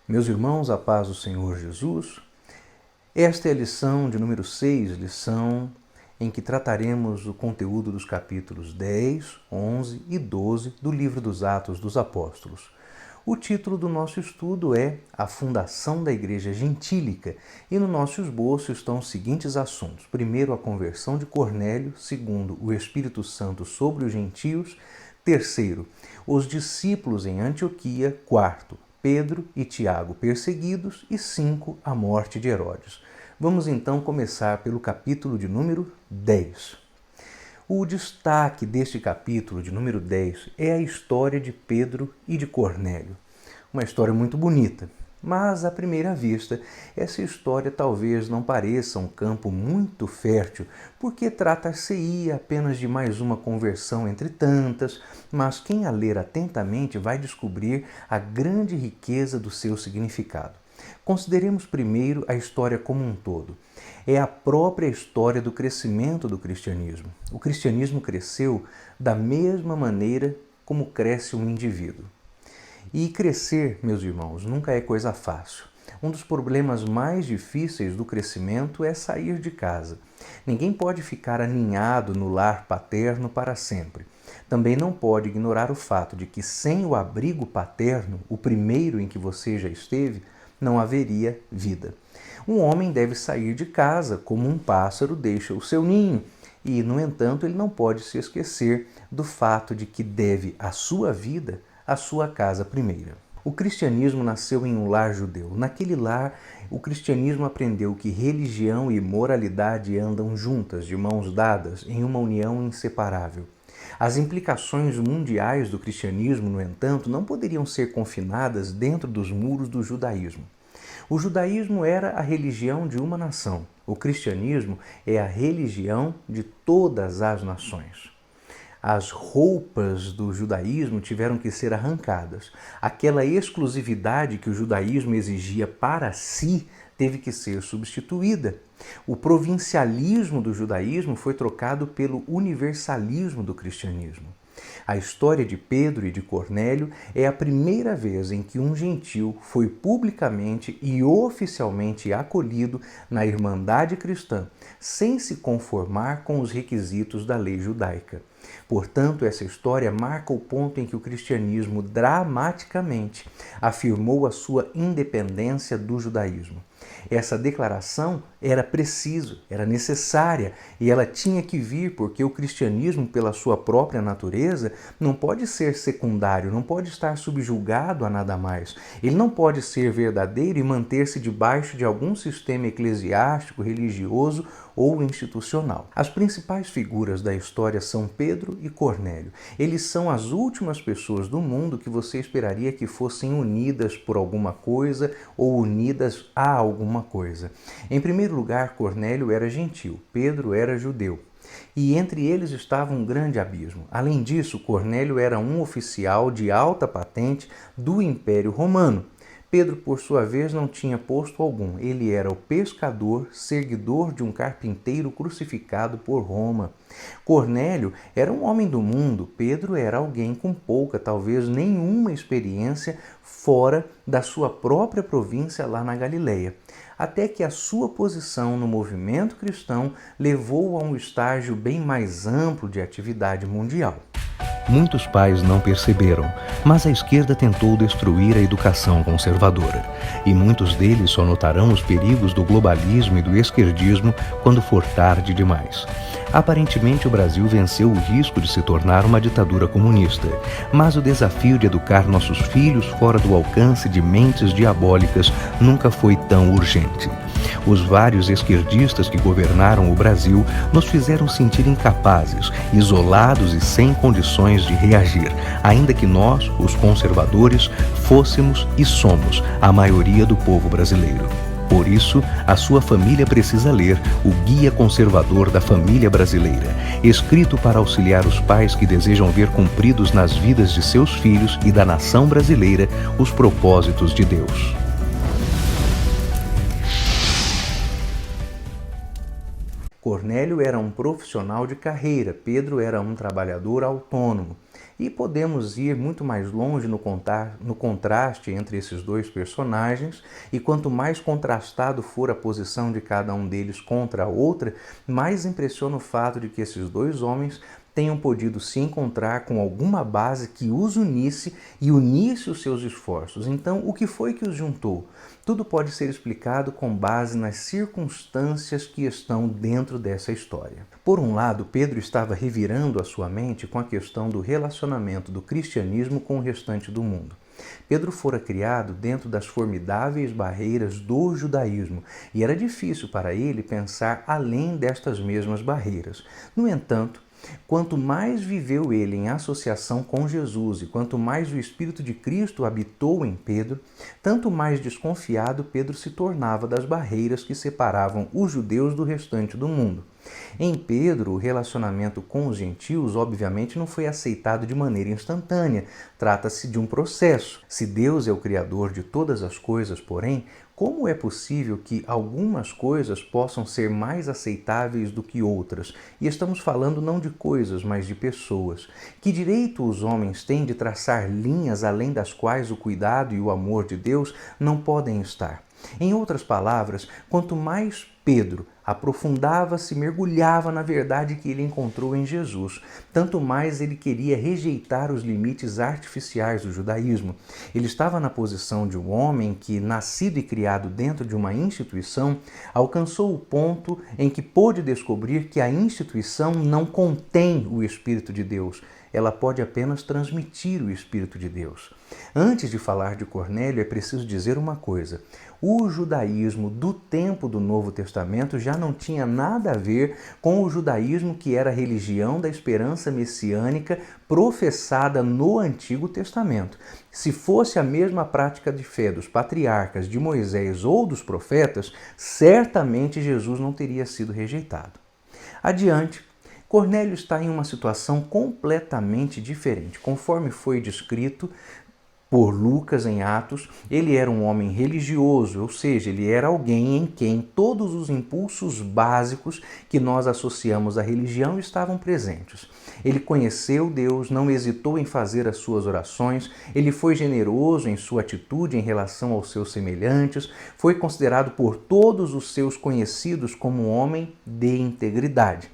Meus irmãos, a paz do Senhor Jesus. Esta é a lição de número 6, lição em que trataremos o conteúdo dos capítulos 10, 11 e 12 do livro dos Atos dos Apóstolos. O título do nosso estudo é A Fundação da Igreja Gentílica e no nosso esboço estão os seguintes assuntos. Primeiro, a conversão de Cornélio. Segundo, o Espírito Santo sobre os gentios. Terceiro, os discípulos em Antioquia. Quarto, Pedro e Tiago perseguidos. E 5, a morte de Herodes. Vamos então começar pelo capítulo de número 10. O destaque deste capítulo de número 10 é a história de Pedro e de Cornélio. Uma história muito bonita, mas à primeira vista, essa história talvez não pareça um campo muito fértil, porque trata-se apenas de mais uma conversão entre tantas, mas quem a ler atentamente vai descobrir a grande riqueza do seu significado. Consideremos primeiro a história como um todo. É a própria história do crescimento do cristianismo. O cristianismo cresceu da mesma maneira como cresce um indivíduo. E crescer, meus irmãos, nunca é coisa fácil. Um dos problemas mais difíceis do crescimento é sair de casa. Ninguém pode ficar aninhado no lar paterno para sempre. Também não pode ignorar o fato de que sem o abrigo paterno, o primeiro em que você já esteve, não haveria vida. Um homem deve sair de casa como um pássaro deixa o seu ninho e, no entanto, ele não pode se esquecer do fato de que deve a sua vida à sua casa primeira. O cristianismo nasceu em um lar judeu. Naquele lar, o cristianismo aprendeu que religião e moralidade andam juntas, de mãos dadas, em uma união inseparável. As implicações mundiais do cristianismo, no entanto, não poderiam ser confinadas dentro dos muros do judaísmo. O judaísmo era a religião de uma nação. O cristianismo é a religião de todas as nações. As roupas do judaísmo tiveram que ser arrancadas. Aquela exclusividade que o judaísmo exigia para si teve que ser substituída. O provincialismo do judaísmo foi trocado pelo universalismo do cristianismo. A história de Pedro e de Cornélio é a primeira vez em que um gentil foi publicamente e oficialmente acolhido na Irmandade Cristã, sem se conformar com os requisitos da lei judaica. Portanto, essa história marca o ponto em que o cristianismo dramaticamente afirmou a sua independência do judaísmo. Essa declaração era precisa, era necessária e ela tinha que vir porque o cristianismo, pela sua própria natureza, não pode ser secundário, não pode estar subjugado a nada mais. Ele não pode ser verdadeiro e manter-se debaixo de algum sistema eclesiástico, religioso ou institucional. As principais figuras da história são Pedro e Cornélio. Eles são as últimas pessoas do mundo que você esperaria que fossem unidas por alguma coisa ou unidas a alguma coisa. Em primeiro lugar, Cornélio era gentil, Pedro era judeu. E entre eles estava um grande abismo. Além disso, Cornélio era um oficial de alta patente do Império Romano. Pedro, por sua vez, não tinha posto algum. Ele era o pescador, seguidor de um carpinteiro crucificado por Roma. Cornélio era um homem do mundo. Pedro era alguém com pouca, talvez nenhuma experiência fora da sua própria província lá na Galileia. Até que a sua posição no movimento cristão levou a um estágio bem mais amplo de atividade mundial. Muitos pais não perceberam, mas a esquerda tentou destruir a educação conservadora. E muitos deles só notarão os perigos do globalismo e do esquerdismo quando for tarde demais. Aparentemente, o Brasil venceu o risco de se tornar uma ditadura comunista, mas o desafio de educar nossos filhos fora do alcance de mentes diabólicas nunca foi tão urgente. Os vários esquerdistas que governaram o Brasil nos fizeram sentir incapazes, isolados e sem condições de reagir, ainda que nós, os conservadores, fôssemos e somos a maioria do povo brasileiro. Por isso, a sua família precisa ler o Guia Conservador da Família Brasileira, escrito para auxiliar os pais que desejam ver cumpridos nas vidas de seus filhos e da nação brasileira os propósitos de Deus. Cornélio era um profissional de carreira, Pedro era um trabalhador autônomo. E podemos ir muito mais longe no contraste entre esses dois personagens, e quanto mais contrastado for a posição de cada um deles contra a outra, mais impressiona o fato de que esses dois homens tenham podido se encontrar com alguma base que os unisse e unisse os seus esforços. Então, o que foi que os juntou? Tudo pode ser explicado com base nas circunstâncias que estão dentro dessa história. Por um lado, Pedro estava revirando a sua mente com a questão do relacionamento do cristianismo com o restante do mundo. Pedro fora criado dentro das formidáveis barreiras do judaísmo e era difícil para ele pensar além destas mesmas barreiras. No entanto, quanto mais viveu ele em associação com Jesus e quanto mais o Espírito de Cristo habitou em Pedro, tanto mais desconfiado Pedro se tornava das barreiras que separavam os judeus do restante do mundo. Em Pedro, o relacionamento com os gentios obviamente não foi aceitado de maneira instantânea. Trata-se de um processo. Se Deus é o Criador de todas as coisas, porém, como é possível que algumas coisas possam ser mais aceitáveis do que outras? E estamos falando não de coisas, mas de pessoas. Que direito os homens têm de traçar linhas além das quais o cuidado e o amor de Deus não podem estar? Em outras palavras, quanto mais Pedro aprofundava-se, mergulhava na verdade que ele encontrou em Jesus, tanto mais ele queria rejeitar os limites artificiais do judaísmo. Ele estava na posição de um homem que, nascido e criado dentro de uma instituição, alcançou o ponto em que pôde descobrir que a instituição não contém o Espírito de Deus. Ela pode apenas transmitir o Espírito de Deus. Antes de falar de Cornélio, é preciso dizer uma coisa. O judaísmo do tempo do Novo Testamento já não tinha nada a ver com o judaísmo que era a religião da esperança messiânica professada no Antigo Testamento. Se fosse a mesma prática de fé dos patriarcas, de Moisés ou dos profetas, certamente Jesus não teria sido rejeitado. Adiante. Cornélio está em uma situação completamente diferente. Conforme foi descrito por Lucas em Atos, ele era um homem religioso, ou seja, ele era alguém em quem todos os impulsos básicos que nós associamos à religião estavam presentes. Ele conheceu Deus, não hesitou em fazer as suas orações, ele foi generoso em sua atitude em relação aos seus semelhantes, foi considerado por todos os seus conhecidos como um homem de integridade.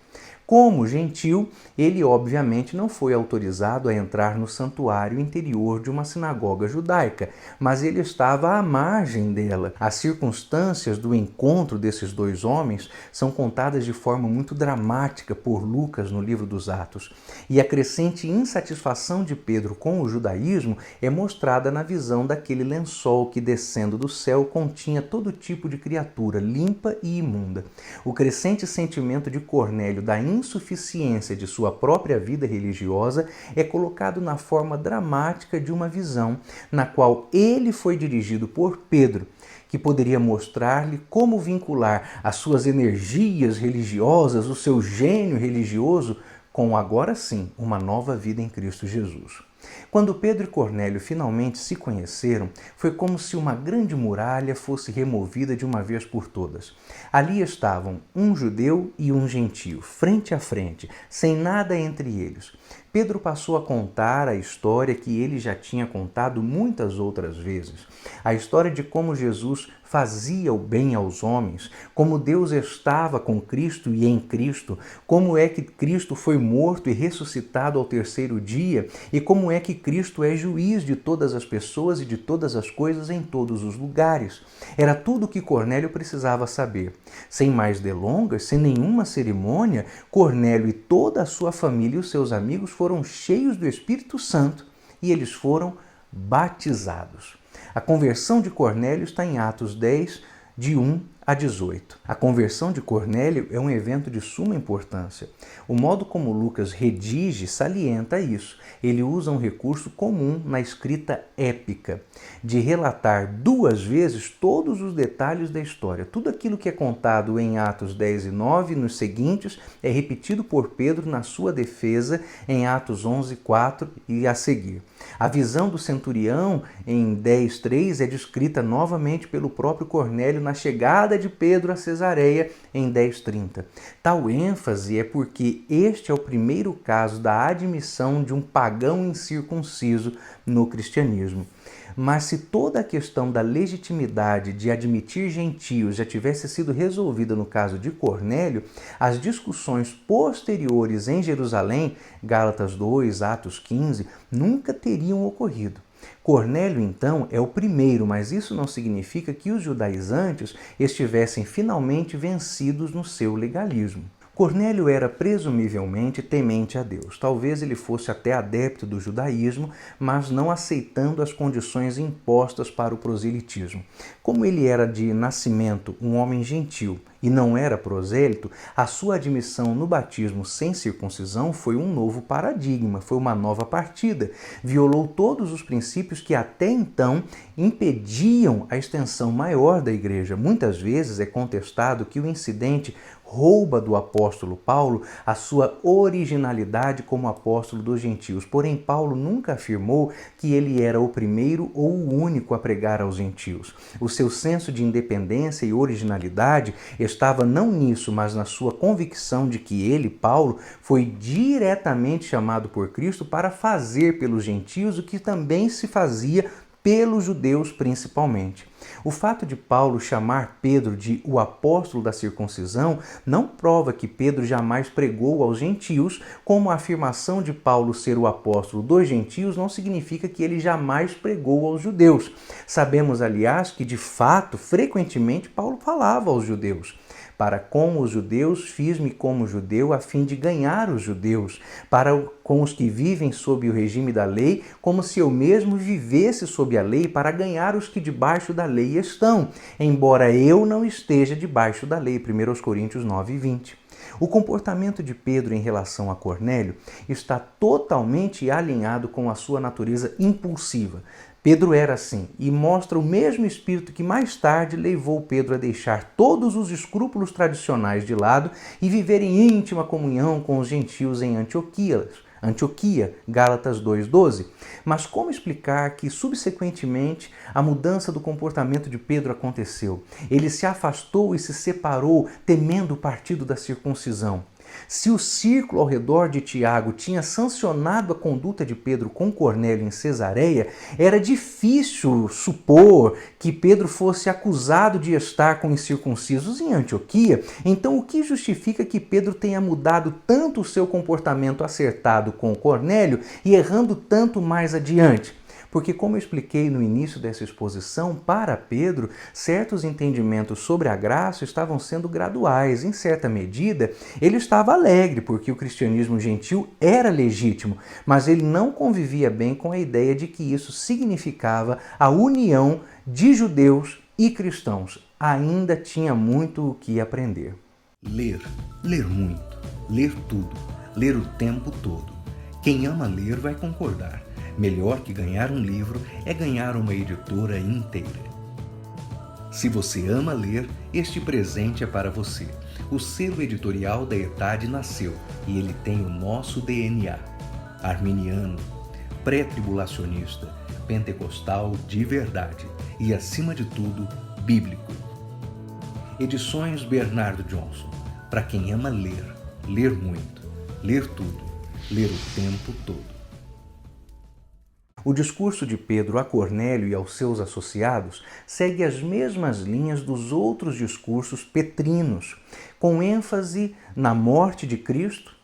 Como gentil, ele obviamente não foi autorizado a entrar no santuário interior de uma sinagoga judaica, mas ele estava à margem dela. As circunstâncias do encontro desses dois homens são contadas de forma muito dramática por Lucas no livro dos Atos, e a crescente insatisfação de Pedro com o judaísmo é mostrada na visão daquele lençol que, descendo do céu, continha todo tipo de criatura limpa e imunda. O crescente sentimento de Cornélio da insuficiência de sua própria vida religiosa é colocado na forma dramática de uma visão na qual ele foi dirigido por Pedro, que poderia mostrar-lhe como vincular as suas energias religiosas, o seu gênio religioso, com agora sim uma nova vida em Cristo Jesus. Quando Pedro e Cornélio finalmente se conheceram, foi como se uma grande muralha fosse removida de uma vez por todas. Ali estavam um judeu e um gentio, frente a frente, sem nada entre eles. Pedro passou a contar a história que ele já tinha contado muitas outras vezes. A história de como Jesus fazia o bem aos homens, como Deus estava com Cristo e em Cristo, como é que Cristo foi morto e ressuscitado ao terceiro dia e como é que Cristo é juiz de todas as pessoas e de todas as coisas em todos os lugares. Era tudo o que Cornélio precisava saber. Sem mais delongas, sem nenhuma cerimônia, Cornélio e toda a sua família e os seus amigos foram cheios do Espírito Santo e eles foram batizados. A conversão de Cornélio está em Atos 10, de 1 a 18. A conversão de Cornélio é um evento de suma importância. O modo como Lucas redige salienta isso. Ele usa um recurso comum na escrita épica, de relatar duas vezes todos os detalhes da história. Tudo aquilo que é contado em Atos 10 e 9 nos seguintes é repetido por Pedro na sua defesa em Atos 11, 4 e a seguir. A visão do centurião em 10, 3 é descrita novamente pelo próprio Cornélio na chegada chegada de Pedro a Cesareia em 10:30. Tal ênfase é porque este é o primeiro caso da admissão de um pagão incircunciso no cristianismo. Mas se toda a questão da legitimidade de admitir gentios já tivesse sido resolvida no caso de Cornélio, as discussões posteriores em Jerusalém, Gálatas 2, Atos 15, nunca teriam ocorrido. Cornélio, então, é o primeiro, mas isso não significa que os judaizantes estivessem finalmente vencidos no seu legalismo. Cornélio era presumivelmente temente a Deus. Talvez ele fosse até adepto do judaísmo, mas não aceitando as condições impostas para o proselitismo. Como ele era de nascimento um homem gentil e não era prosélito, a sua admissão no batismo sem circuncisão foi um novo paradigma, foi uma nova partida. Violou todos os princípios que até então impediam a extensão maior da igreja. Muitas vezes é contestado que o incidente rouba do apóstolo Paulo a sua originalidade como apóstolo dos gentios. Porém, Paulo nunca afirmou que ele era o primeiro ou o único a pregar aos gentios. O seu senso de independência e originalidade estava não nisso, mas na sua convicção de que ele, Paulo, foi diretamente chamado por Cristo para fazer pelos gentios o que também se fazia pelos judeus principalmente. O fato de Paulo chamar Pedro de o apóstolo da circuncisão não prova que Pedro jamais pregou aos gentios, como a afirmação de Paulo ser o apóstolo dos gentios não significa que ele jamais pregou aos judeus. Sabemos, aliás, que de fato, frequentemente, Paulo falava aos judeus. Para com os judeus, fiz-me como judeu a fim de ganhar os judeus. Para com os que vivem sob o regime da lei, como se eu mesmo vivesse sob a lei para ganhar os que debaixo da lei estão, embora eu não esteja debaixo da lei. 1 Coríntios 9:20. O comportamento de Pedro em relação a Cornélio está totalmente alinhado com a sua natureza impulsiva. Pedro era assim e mostra o mesmo espírito que mais tarde levou Pedro a deixar todos os escrúpulos tradicionais de lado e viver em íntima comunhão com os gentios em Antioquia, Gálatas 2:12. Mas como explicar que, subsequentemente, a mudança do comportamento de Pedro aconteceu? Ele se afastou e se separou, temendo o partido da circuncisão. Se o círculo ao redor de Tiago tinha sancionado a conduta de Pedro com Cornélio em Cesareia, era difícil supor que Pedro fosse acusado de estar com incircuncisos em Antioquia. Então, o que justifica que Pedro tenha mudado tanto o seu comportamento acertado com Cornélio e errando tanto mais adiante? Porque, como eu expliquei no início dessa exposição, para Pedro, certos entendimentos sobre a graça estavam sendo graduais. Em certa medida, ele estava alegre porque o cristianismo gentil era legítimo, mas ele não convivia bem com a ideia de que isso significava a união de judeus e cristãos. Ainda tinha muito o que aprender. Ler muito, ler tudo, ler o tempo todo. Quem ama ler vai concordar. Melhor que ganhar um livro é ganhar uma editora inteira. Se você ama ler, este presente é para você. O selo editorial da ETAD nasceu e ele tem o nosso DNA. Arminiano, pré-tribulacionista, pentecostal de verdade e, acima de tudo, bíblico. Edições Bernardo Johnson. Para quem ama ler, ler muito, ler tudo, ler o tempo todo. O discurso de Pedro a Cornélio e aos seus associados segue as mesmas linhas dos outros discursos petrinos, com ênfase na morte de Cristo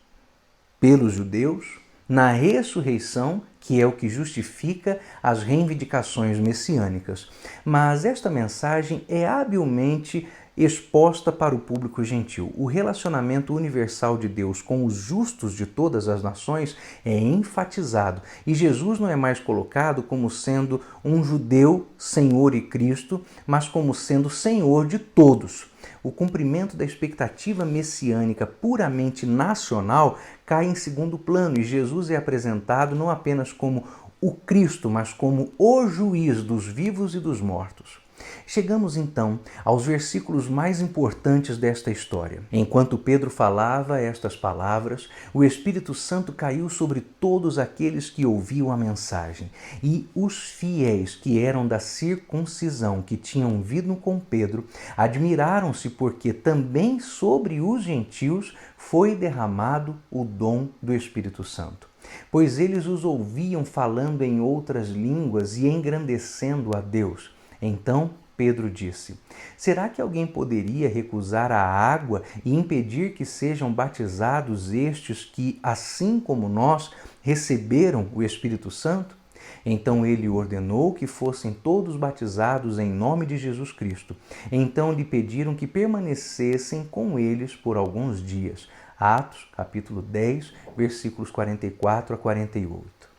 pelos judeus, na ressurreição, que é o que justifica as reivindicações messiânicas. Mas esta mensagem é habilmente exposta para o público gentil. O relacionamento universal de Deus com os justos de todas as nações é enfatizado e Jesus não é mais colocado como sendo um judeu, Senhor e Cristo, mas como sendo Senhor de todos. O cumprimento da expectativa messiânica puramente nacional cai em segundo plano e Jesus é apresentado não apenas como o Cristo, mas como o juiz dos vivos e dos mortos. Chegamos então aos versículos mais importantes desta história. Enquanto Pedro falava estas palavras, o Espírito Santo caiu sobre todos aqueles que ouviam a mensagem. E os fiéis que eram da circuncisão, que tinham vindo com Pedro, admiraram-se porque também sobre os gentios foi derramado o dom do Espírito Santo. Pois eles os ouviam falando em outras línguas e engrandecendo a Deus. Então Pedro disse: será que alguém poderia recusar a água e impedir que sejam batizados estes que, assim como nós, receberam o Espírito Santo? Então ele ordenou que fossem todos batizados em nome de Jesus Cristo. Então lhe pediram que permanecessem com eles por alguns dias. Atos, capítulo 10, versículos 44 a 48.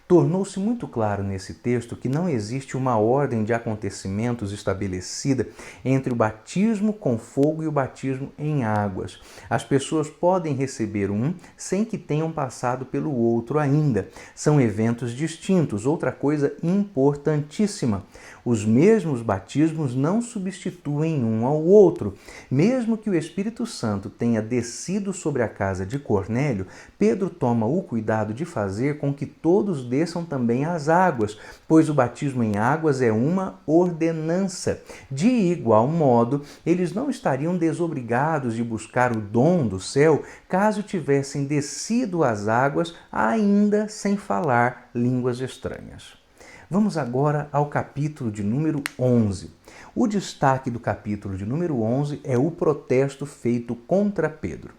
Tornou-se muito claro nesse texto que não existe uma ordem de acontecimentos estabelecida entre o batismo com fogo e o batismo em águas. As pessoas podem receber um sem que tenham passado pelo outro ainda. São eventos distintos. Outra coisa importantíssima: os mesmos batismos não substituem um ao outro. Mesmo que o Espírito Santo tenha descido sobre a casa de Cornélio, Pedro toma o cuidado de fazer com que todos desçam também às águas, pois o batismo em águas é uma ordenança. De igual modo, eles não estariam desobrigados de buscar o dom do céu caso tivessem descido às águas ainda sem falar línguas estranhas. Vamos agora ao capítulo de número 11. O destaque do capítulo de número 11 é o protesto feito contra Pedro.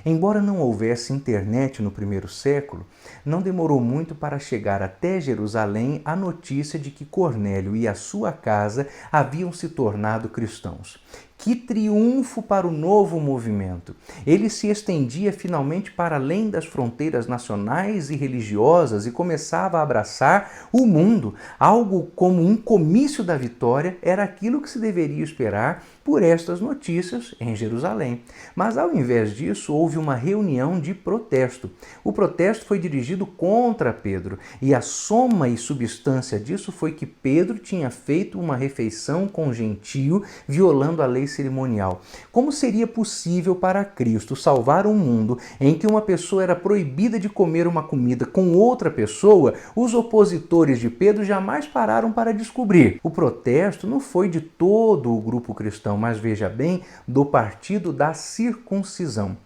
Embora não houvesse internet no primeiro século, não demorou muito para chegar até Jerusalém a notícia de que Cornélio e a sua casa haviam se tornado cristãos. Que triunfo para o novo movimento! Ele se estendia finalmente para além das fronteiras nacionais e religiosas e começava a abraçar o mundo. Algo como um comício da vitória era aquilo que se deveria esperar por estas notícias em Jerusalém. Mas ao invés disso, houve uma reunião de protesto. O protesto foi dirigido contra Pedro e a soma e substância disso foi que Pedro tinha feito uma refeição com gentio, violando a lei cerimonial. Como seria possível para Cristo salvar um mundo em que uma pessoa era proibida de comer uma comida com outra pessoa? Os opositores de Pedro jamais pararam para descobrir. O protesto não foi de todo o grupo cristão, mas veja bem, do partido da circuncisão.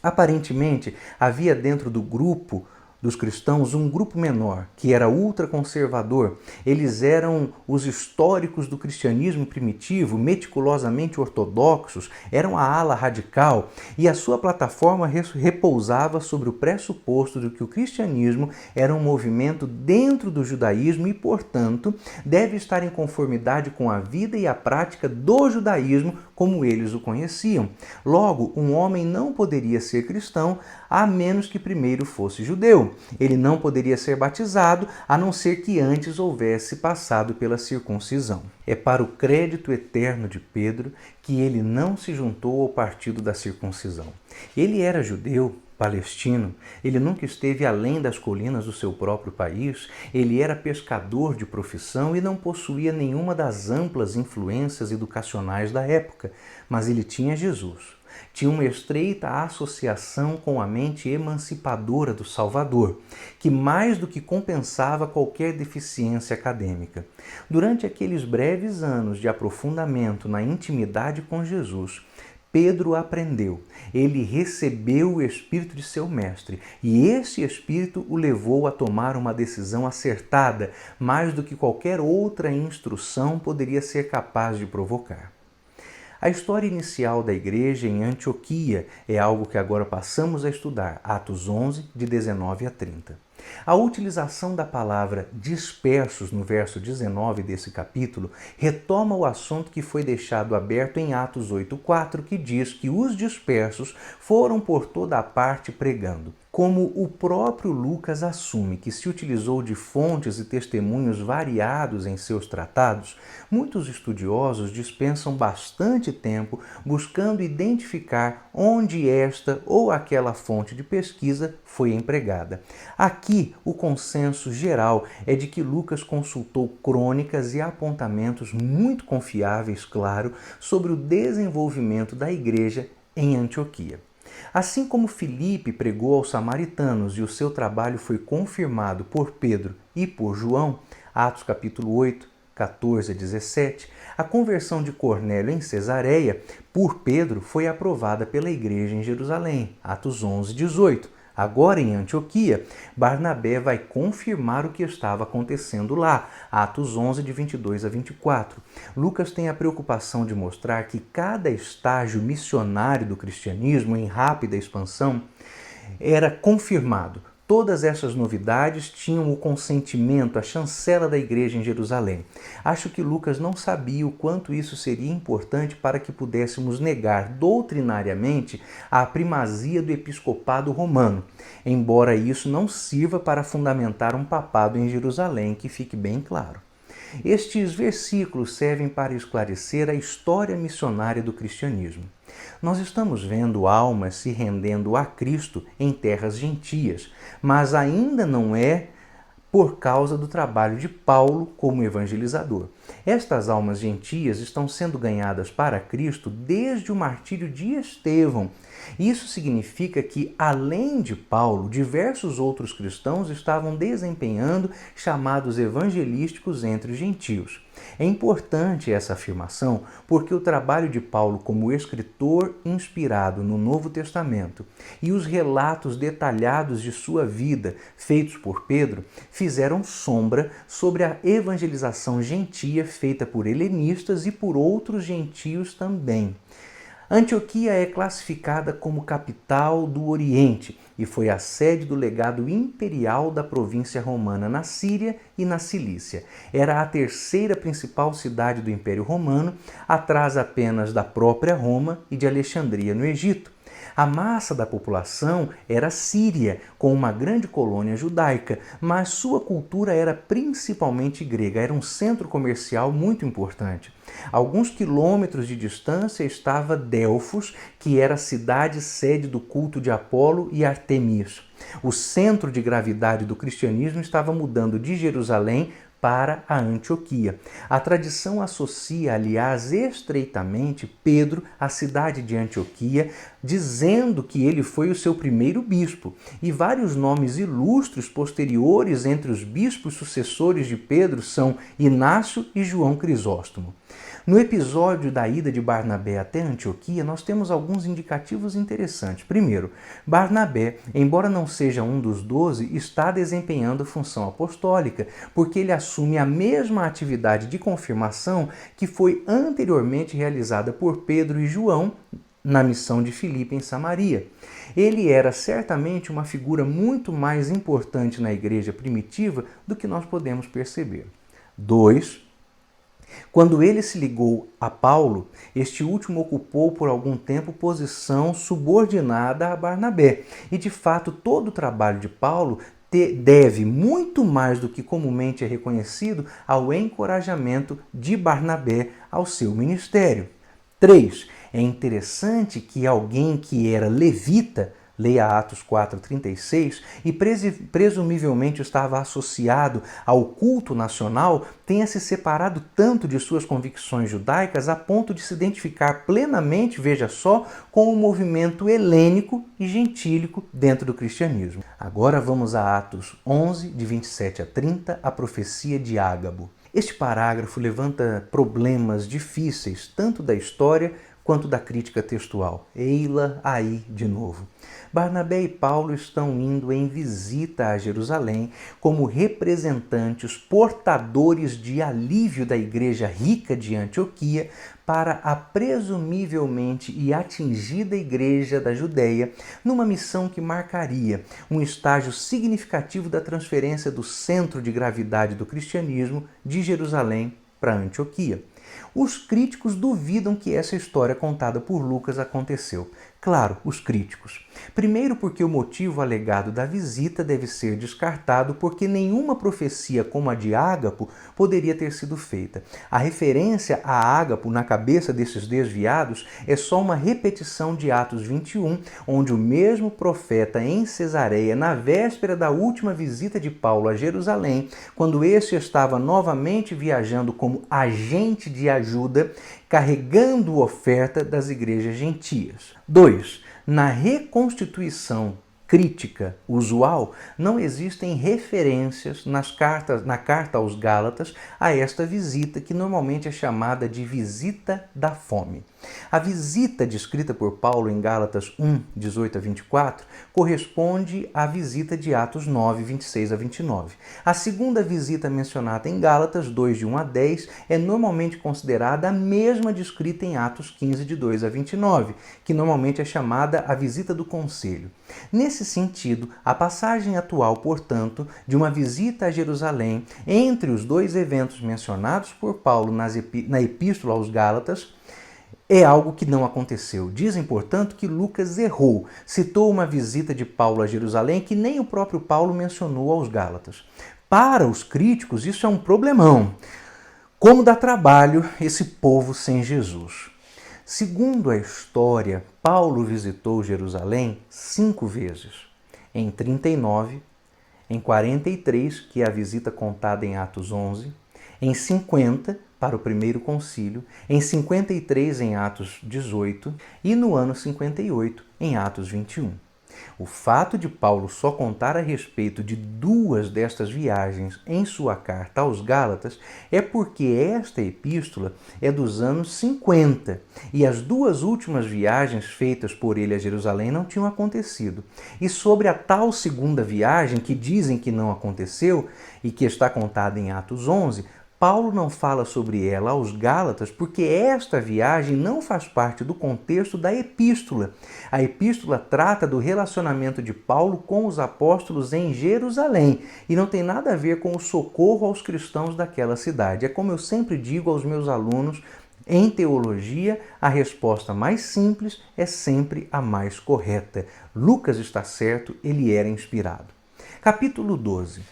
Aparentemente, havia dentro do grupo dos cristãos um grupo menor, que era ultraconservador. Eles eram os históricos do cristianismo primitivo, meticulosamente ortodoxos, eram a ala radical, e a sua plataforma repousava sobre o pressuposto de que o cristianismo era um movimento dentro do judaísmo e, portanto, deve estar em conformidade com a vida e a prática do judaísmo como eles o conheciam. Logo, um homem não poderia ser cristão a menos que primeiro fosse judeu. Ele não poderia ser batizado a não ser que antes houvesse passado pela circuncisão. É para o crédito eterno de Pedro que ele não se juntou ao partido da circuncisão. Ele era judeu, palestino, ele nunca esteve além das colinas do seu próprio país, ele era pescador de profissão e não possuía nenhuma das amplas influências educacionais da época, mas ele tinha Jesus. Tinha uma estreita associação com a mente emancipadora do Salvador, que mais do que compensava qualquer deficiência acadêmica. Durante aqueles breves anos de aprofundamento na intimidade com Jesus, Pedro aprendeu, ele recebeu o Espírito de seu mestre e esse Espírito o levou a tomar uma decisão acertada, mais do que qualquer outra instrução poderia ser capaz de provocar. A história inicial da igreja em Antioquia é algo que agora passamos a estudar, Atos 11, de 19 a 30. A utilização da palavra dispersos no verso 19 desse capítulo retoma o assunto que foi deixado aberto em Atos 8,4, que diz que os dispersos foram por toda a parte pregando. Como o próprio Lucas assume que se utilizou de fontes e testemunhos variados em seus tratados, muitos estudiosos dispensam bastante tempo buscando identificar onde esta ou aquela fonte de pesquisa foi empregada. Aqui Aqui, o consenso geral é de que Lucas consultou crônicas e apontamentos muito confiáveis, claro, sobre o desenvolvimento da igreja em Antioquia. Assim como Filipe pregou aos samaritanos e o seu trabalho foi confirmado por Pedro e por João, Atos capítulo 8, 14 a 17, a conversão de Cornélio em Cesareia por Pedro foi aprovada pela igreja em Jerusalém, Atos 11, 18. Agora, em Antioquia, Barnabé vai confirmar o que estava acontecendo lá, Atos 11, de 22 a 24. Lucas tem a preocupação de mostrar que cada estágio missionário do cristianismo em rápida expansão era confirmado. Todas essas novidades tinham o consentimento, a chancela da igreja em Jerusalém. Acho que Lucas não sabia o quanto isso seria importante para que pudéssemos negar doutrinariamente a primazia do episcopado romano, embora isso não sirva para fundamentar um papado em Jerusalém, que fique bem claro. Estes versículos servem para esclarecer a história missionária do cristianismo. Nós estamos vendo almas se rendendo a Cristo em terras gentias, mas ainda não é por causa do trabalho de Paulo como evangelizador. Estas almas gentias estão sendo ganhadas para Cristo desde o martírio de Estevão. Isso significa que, além de Paulo, diversos outros cristãos estavam desempenhando chamados evangelísticos entre os gentios. É importante essa afirmação porque o trabalho de Paulo como escritor inspirado no Novo Testamento e os relatos detalhados de sua vida feitos por Pedro fizeram sombra sobre a evangelização gentia feita por helenistas e por outros gentios também. Antioquia é classificada como capital do Oriente e foi a sede do legado imperial da província romana na Síria e na Cilícia. Era a terceira principal cidade do Império Romano, atrás apenas da própria Roma e de Alexandria, no Egito. A massa da população era síria, com uma grande colônia judaica, mas sua cultura era principalmente grega, era um centro comercial muito importante. A alguns quilômetros de distância estava Delfos, que era a cidade sede do culto de Apolo e Artemis. O centro de gravidade do cristianismo estava mudando de Jerusalém para a Antioquia. A tradição associa, aliás, estreitamente Pedro à cidade de Antioquia, dizendo que ele foi o seu primeiro bispo, e vários nomes ilustres posteriores entre os bispos sucessores de Pedro são Inácio e João Crisóstomo. No episódio da ida de Barnabé até Antioquia, nós temos alguns indicativos interessantes. Primeiro, Barnabé, embora não seja um dos 12, está desempenhando a função apostólica, porque ele assume a mesma atividade de confirmação que foi anteriormente realizada por Pedro e João na missão de Filipe em Samaria. Ele era certamente uma figura muito mais importante na igreja primitiva do que nós podemos perceber. 2. Quando ele se ligou a Paulo, este último ocupou por algum tempo posição subordinada a Barnabé. E, de fato, todo o trabalho de Paulo deve, muito mais do que comumente é reconhecido, ao encorajamento de Barnabé ao seu ministério. 3. É interessante que alguém que era levita, leia Atos 4,36, e presumivelmente estava associado ao culto nacional, tenha se separado tanto de suas convicções judaicas a ponto de se identificar plenamente, veja só, com o movimento helênico e gentílico dentro do cristianismo. Agora vamos a Atos 11, de 27 a 30, a profecia de Ágabo. Este parágrafo levanta problemas difíceis, tanto da história quanto da crítica textual. Ei-la aí de novo. Barnabé e Paulo estão indo em visita a Jerusalém como representantes portadores de alívio da igreja rica de Antioquia para a presumivelmente e atingida igreja da Judéia, numa missão que marcaria um estágio significativo da transferência do centro de gravidade do cristianismo de Jerusalém para Antioquia. Os críticos duvidam que essa história contada por Lucas aconteceu. Claro, os críticos. Primeiro, porque o motivo alegado da visita deve ser descartado, porque nenhuma profecia como a de Ágapo poderia ter sido feita. A referência a Ágapo na cabeça desses desviados é só uma repetição de Atos 21, onde o mesmo profeta em Cesareia, na véspera da última visita de Paulo a Jerusalém, quando este estava novamente viajando como agente de ajuda, carregando oferta das igrejas gentias. 2. Na reconstituição crítica usual, não existem referências na carta aos Gálatas a esta visita, que normalmente é chamada de visita da fome. A visita descrita por Paulo em Gálatas 1, 18 a 24, corresponde à visita de Atos 9, 26 a 29. A segunda visita mencionada em Gálatas 2, de 1 a 10, é normalmente considerada a mesma descrita em Atos 15, de 2 a 29, que normalmente é chamada a visita do conselho. Nesse sentido, a passagem atual, portanto, de uma visita a Jerusalém entre os dois eventos mencionados por Paulo na Epístola aos Gálatas é algo que não aconteceu. Dizem, portanto, que Lucas errou, citou uma visita de Paulo a Jerusalém que nem o próprio Paulo mencionou aos Gálatas. Para os críticos, isso é um problemão. Como dá trabalho esse povo sem Jesus? Segundo a história, Paulo visitou Jerusalém 5 vezes. Em 39, em 43, que é a visita contada em Atos 11, em 50, para o primeiro concílio, em 53, em Atos 18, e no ano 58, em Atos 21. O fato de Paulo só contar a respeito de 2 destas viagens em sua carta aos Gálatas é porque esta epístola é dos anos 50 e as 2 últimas viagens feitas por ele a Jerusalém não tinham acontecido. E sobre a tal segunda viagem, que dizem que não aconteceu e que está contada em Atos 11, Paulo não fala sobre ela aos Gálatas porque esta viagem não faz parte do contexto da epístola. A epístola trata do relacionamento de Paulo com os apóstolos em Jerusalém e não tem nada a ver com o socorro aos cristãos daquela cidade. É como eu sempre digo aos meus alunos, em teologia, a resposta mais simples é sempre a mais correta. Lucas está certo, ele era inspirado. Capítulo 12.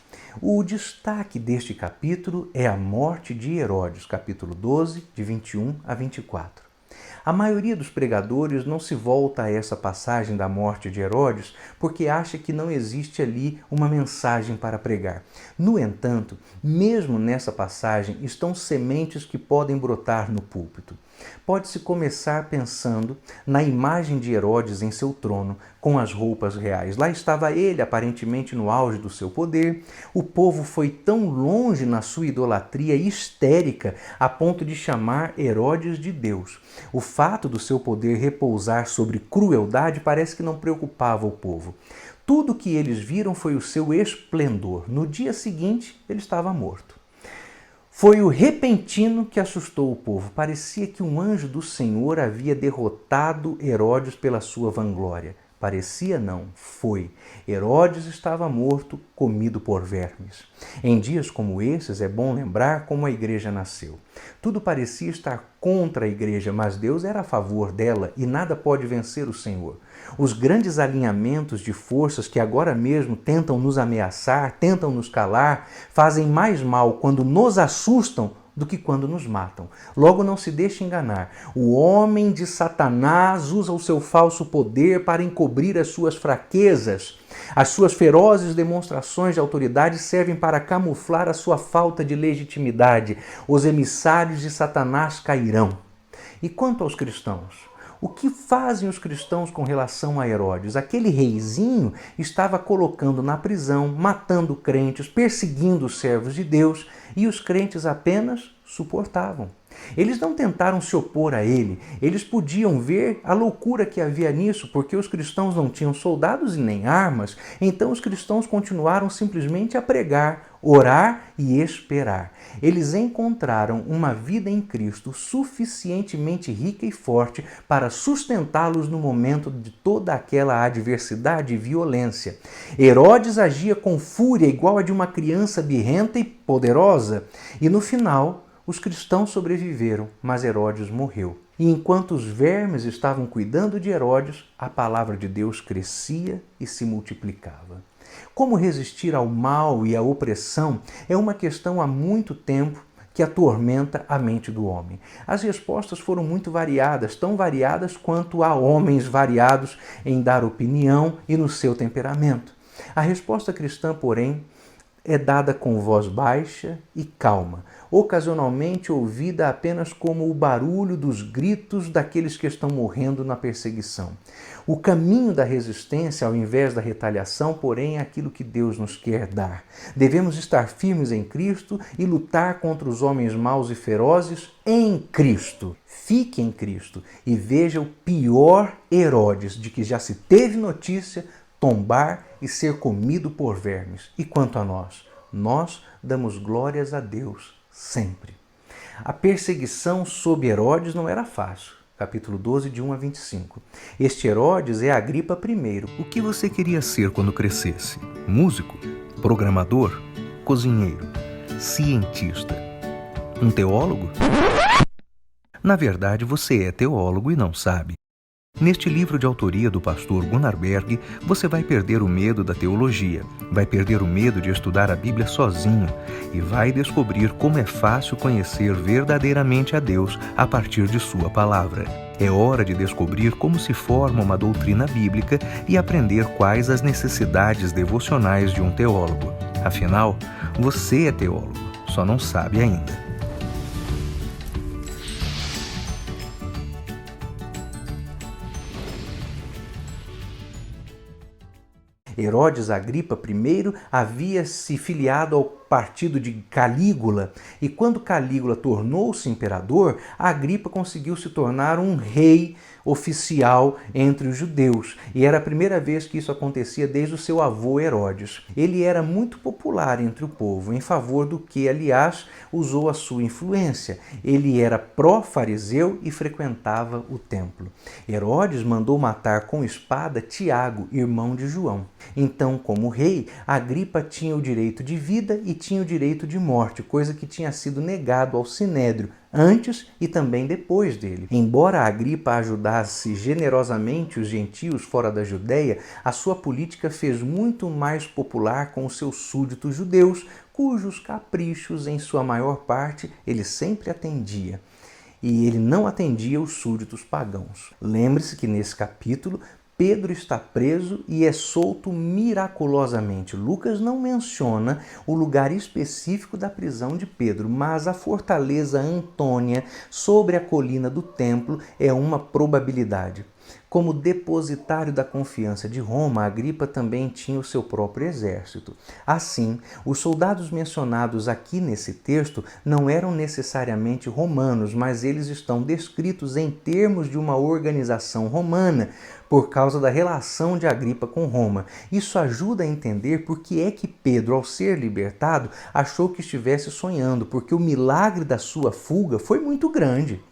O destaque deste capítulo é a morte de Herodes, capítulo 12, de 21 a 24. A maioria dos pregadores não se volta a essa passagem da morte de Herodes porque acha que não existe ali uma mensagem para pregar. No entanto, mesmo nessa passagem estão sementes que podem brotar no púlpito. Pode-se começar pensando na imagem de Herodes em seu trono, com as roupas reais. Lá estava ele, aparentemente no auge do seu poder. O povo foi tão longe na sua idolatria histérica a ponto de chamar Herodes de Deus. O fato do seu poder repousar sobre crueldade parece que não preocupava o povo. Tudo que eles viram foi o seu esplendor. No dia seguinte, ele estava morto. Foi o repentino que assustou o povo. Parecia que um anjo do Senhor havia derrotado Herodes pela sua vanglória. Parecia não, foi. Herodes estava morto, comido por vermes. Em dias como esses é bom lembrar como a igreja nasceu. Tudo parecia estar contra a igreja, mas Deus era a favor dela e nada pode vencer o Senhor. Os grandes alinhamentos de forças que agora mesmo tentam nos ameaçar, tentam nos calar, fazem mais mal quando nos assustam do que quando nos matam. Logo, não se deixe enganar. O homem de Satanás usa o seu falso poder para encobrir as suas fraquezas. As suas ferozes demonstrações de autoridade servem para camuflar a sua falta de legitimidade. Os emissários de Satanás cairão. E quanto aos cristãos? O que fazem os cristãos com relação a Herodes? Aquele reizinho estava colocando na prisão, matando crentes, perseguindo os servos de Deus, e os crentes apenas suportavam. Eles não tentaram se opor a ele, eles podiam ver a loucura que havia nisso, porque os cristãos não tinham soldados e nem armas, então os cristãos continuaram simplesmente a pregar, orar e esperar. Eles encontraram uma vida em Cristo suficientemente rica e forte para sustentá-los no momento de toda aquela adversidade e violência. Herodes agia com fúria igual a de uma criança birrenta e poderosa, e no final os cristãos sobreviveram, mas Herodes morreu. E enquanto os vermes estavam cuidando de Herodes, a palavra de Deus crescia e se multiplicava. Como resistir ao mal e à opressão é uma questão há muito tempo que atormenta a mente do homem. As respostas foram muito variadas, tão variadas quanto há homens variados em dar opinião e no seu temperamento. A resposta cristã, porém, é dada com voz baixa e calma, ocasionalmente ouvida apenas como o barulho dos gritos daqueles que estão morrendo na perseguição. O caminho da resistência, ao invés da retaliação, porém, é aquilo que Deus nos quer dar. Devemos estar firmes em Cristo e lutar contra os homens maus e ferozes em Cristo. Fique em Cristo e veja o pior Herodes de que já se teve notícia tombar e ser comido por vermes. E quanto a nós damos glórias a Deus sempre. A perseguição sob Herodes não era fácil. Capítulo 12, de 1 a 25. Este Herodes é Agripa I. O que você queria ser quando crescesse? Músico? Programador? Cozinheiro? Cientista? Um teólogo? Na verdade, você é teólogo e não sabe. Neste livro de autoria do pastor Gunnar Berg, você vai perder o medo da teologia, vai perder o medo de estudar a Bíblia sozinho e vai descobrir como é fácil conhecer verdadeiramente a Deus a partir de sua palavra. É hora de descobrir como se forma uma doutrina bíblica e aprender quais as necessidades devocionais de um teólogo. Afinal, você é teólogo, só não sabe ainda. Herodes Agripa I havia se filiado ao partido de Calígula, e quando Calígula tornou-se imperador, Agripa conseguiu se tornar um rei oficial entre os judeus, e era a primeira vez que isso acontecia desde o seu avô Herodes. Ele era muito popular entre o povo, em favor do que, aliás, usou a sua influência. Ele era pró-fariseu e frequentava o templo. Herodes mandou matar com espada Tiago, irmão de João. Então, como rei, Agripa tinha o direito de vida e tinha o direito de morte, coisa que tinha sido negado ao Sinédrio antes e também depois dele. Embora Agripa ajudasse generosamente os gentios fora da Judéia, a sua política fez muito mais popular com os seus súditos judeus, cujos caprichos, em sua maior parte, ele sempre atendia. E ele não atendia os súditos pagãos. Lembre-se que nesse capítulo, Pedro está preso e é solto miraculosamente. Lucas não menciona o lugar específico da prisão de Pedro, mas a fortaleza Antônia sobre a colina do templo é uma probabilidade. Como depositário da confiança de Roma, Agripa também tinha o seu próprio exército. Assim, os soldados mencionados aqui nesse texto não eram necessariamente romanos, mas eles estão descritos em termos de uma organização romana, por causa da relação de Agripa com Roma. Isso ajuda a entender por que é que Pedro, ao ser libertado, achou que estivesse sonhando, porque o milagre da sua fuga foi muito grande.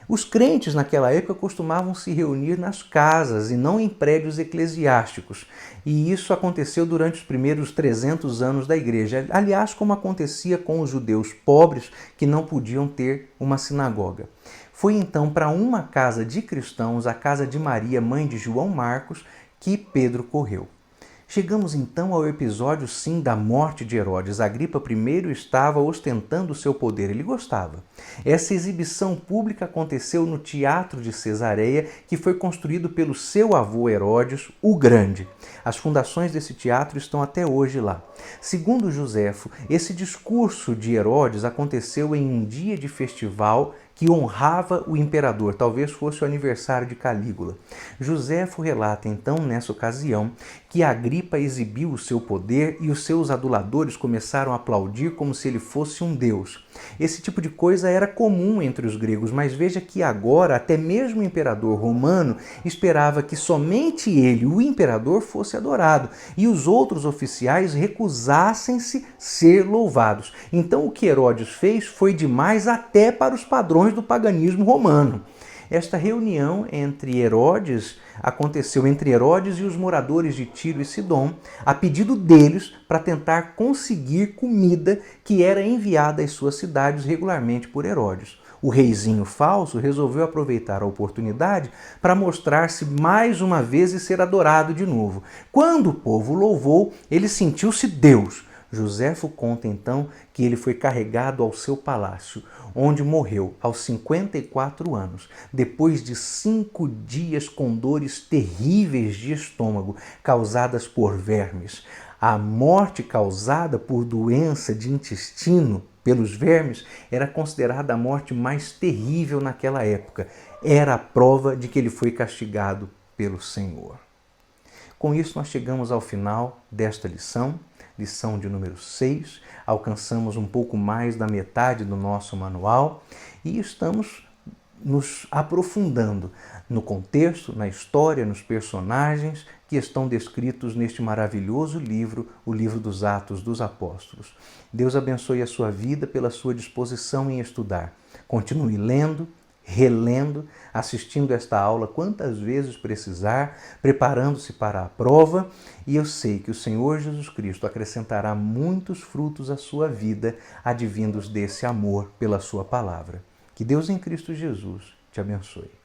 Os crentes naquela época costumavam se reunir nas casas e não em prédios eclesiásticos. E isso aconteceu durante os primeiros 300 anos da igreja. Aliás, como acontecia com os judeus pobres que não podiam ter uma sinagoga. Foi então para uma casa de cristãos, a casa de Maria, mãe de João Marcos, que Pedro correu. Chegamos então ao episódio, sim, da morte de Herodes. Agripa I estava ostentando seu poder, ele gostava. Essa exibição pública aconteceu no Teatro de Cesareia, que foi construído pelo seu avô Herodes, o Grande. As fundações desse teatro estão até hoje lá. Segundo Joséfo, esse discurso de Herodes aconteceu em um dia de festival que honrava o imperador, talvez fosse o aniversário de Calígula. Joséfo relata então, nessa ocasião, que Agripa exibiu o seu poder e os seus aduladores começaram a aplaudir como se ele fosse um deus. Esse tipo de coisa era comum entre os gregos, mas veja que agora até mesmo o imperador romano esperava que somente ele, o imperador, fosse adorado e os outros oficiais recusassem-se ser louvados. Então o que Herodes fez foi demais até para os padrões do paganismo romano. Esta reunião aconteceu entre Herodes e os moradores de Tiro e Sidom, a pedido deles para tentar conseguir comida que era enviada às suas cidades regularmente por Herodes. O reizinho falso resolveu aproveitar a oportunidade para mostrar-se mais uma vez e ser adorado de novo. Quando o povo louvou, ele sentiu-se Deus. Joséfo conta então que ele foi carregado ao seu palácio, onde morreu aos 54 anos, depois de 5 dias com dores terríveis de estômago, causadas por vermes. A morte causada por doença de intestino pelos vermes era considerada a morte mais terrível naquela época. Era a prova de que ele foi castigado pelo Senhor. Com isso, nós chegamos ao final desta lição de número 6. Alcançamos um pouco mais da metade do nosso manual e estamos nos aprofundando no contexto, na história, nos personagens que estão descritos neste maravilhoso livro, o livro dos Atos dos Apóstolos. Deus abençoe a sua vida pela sua disposição em estudar. Continue lendo, relendo, assistindo esta aula quantas vezes precisar, preparando-se para a prova, e eu sei que o Senhor Jesus Cristo acrescentará muitos frutos à sua vida, advindos desse amor pela sua palavra. Que Deus em Cristo Jesus te abençoe.